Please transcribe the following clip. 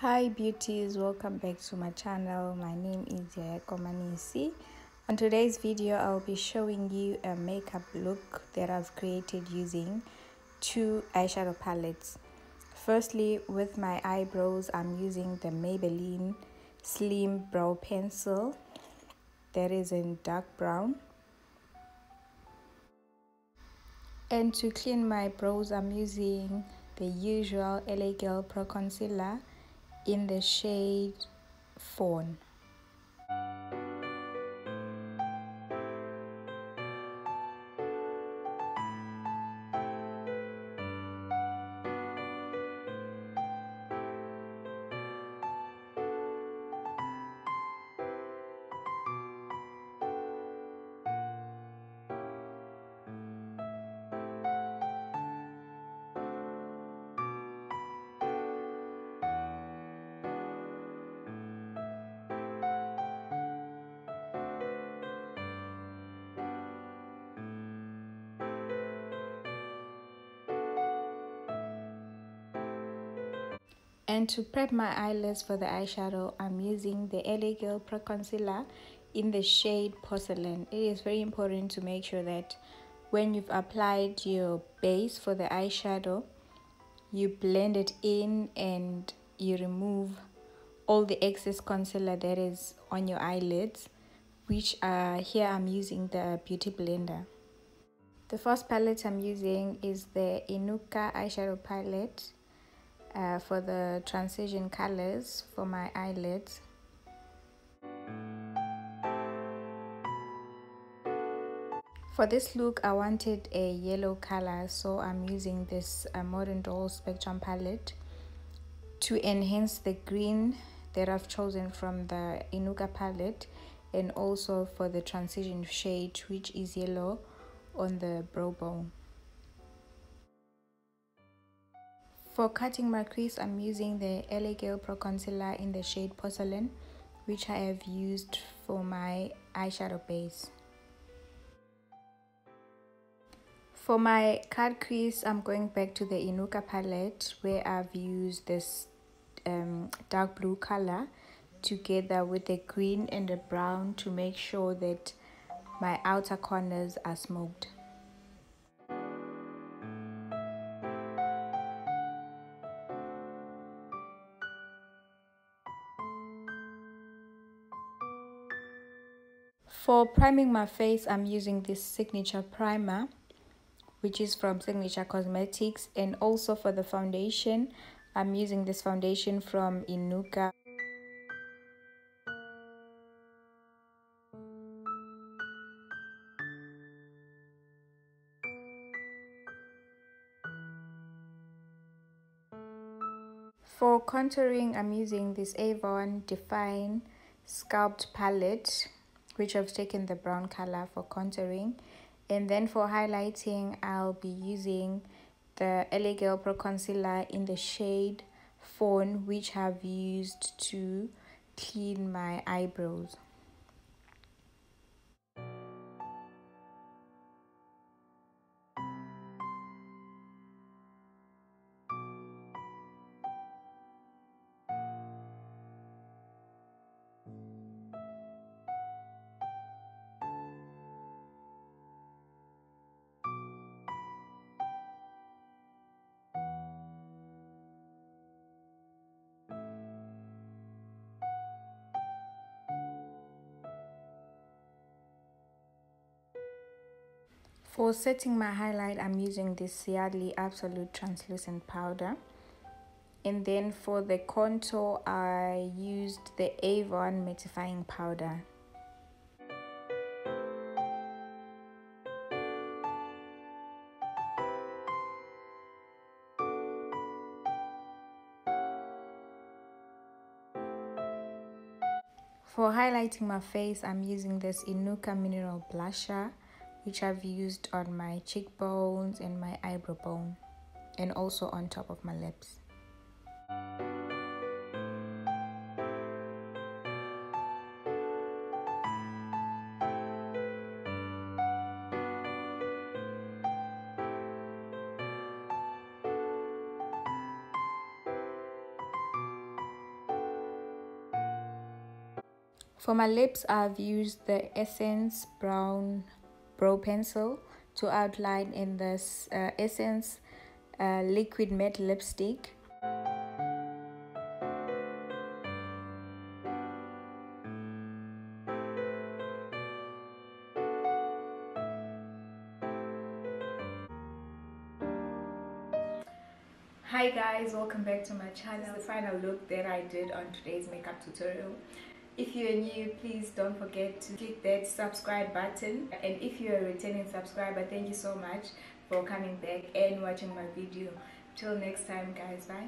Hi beauties, welcome back to my channel. My name is Manisi. On today's video I'll be showing you a makeup look that I've created using two eyeshadow palettes. Firstly, with my eyebrows I'm using the Maybeline Slim Brow Pencil that is in dark brown. And to clean my brows I'm using the usual LA Girl Pro Concealer in the shade Fawn. And to prep my eyelids for the eyeshadow, I'm using the LA Girl Pro Concealer in the shade Porcelain. It is very important to make sure that when you've applied your base for the eyeshadow, you blend it in and you remove all the excess concealer that is on your eyelids, which here I'm using the Beauty Blender. The first palette I'm using is the Inuka eyeshadow palette. For the transition colors for my eyelids. For this look I wanted a yellow color, so I'm using this Modern Dollz Spectrum palette to enhance the green that I've chosen from the Inuka palette, and also for the transition shade, which is yellow on the brow bone. For cutting my crease, I'm using the LA Girl Pro Concealer in the shade Porcelain, which I have used for my eyeshadow base. For my cut crease, I'm going back to the Inuka palette where I've used this dark blue color together with the green and the brown to make sure that my outer corners are smoked. For priming my face, I'm using this signature primer, which is from Signature Cosmetics, and also for the foundation, I'm using this foundation from Inuka. For contouring, I'm using this Avon Define Sculpt palette, which I've taken the brown color for contouring. And then for highlighting, I'll be using the LA Girl Pro Concealer in the shade Fawn, which I've used to clean my eyebrows. For setting my highlight, I'm using this Yardley Absolute Translucent Powder. And then for the contour, I used the Avon Mattifying Powder. For highlighting my face, I'm using this Inuka Mineral Blusher, which I've used on my cheekbones and my eyebrow bone, and also on top of my lips. For my lips, I've used the Essence Brown Brow Pencil to outline in this Essence Liquid Matte Lipstick. Hi guys, welcome back to my channel. This is the final look that I did on today's makeup tutorial. If you're new, please don't forget to click that subscribe button, and if you're a returning subscriber, thank you so much for coming back and watching my video. Till next time guys, bye.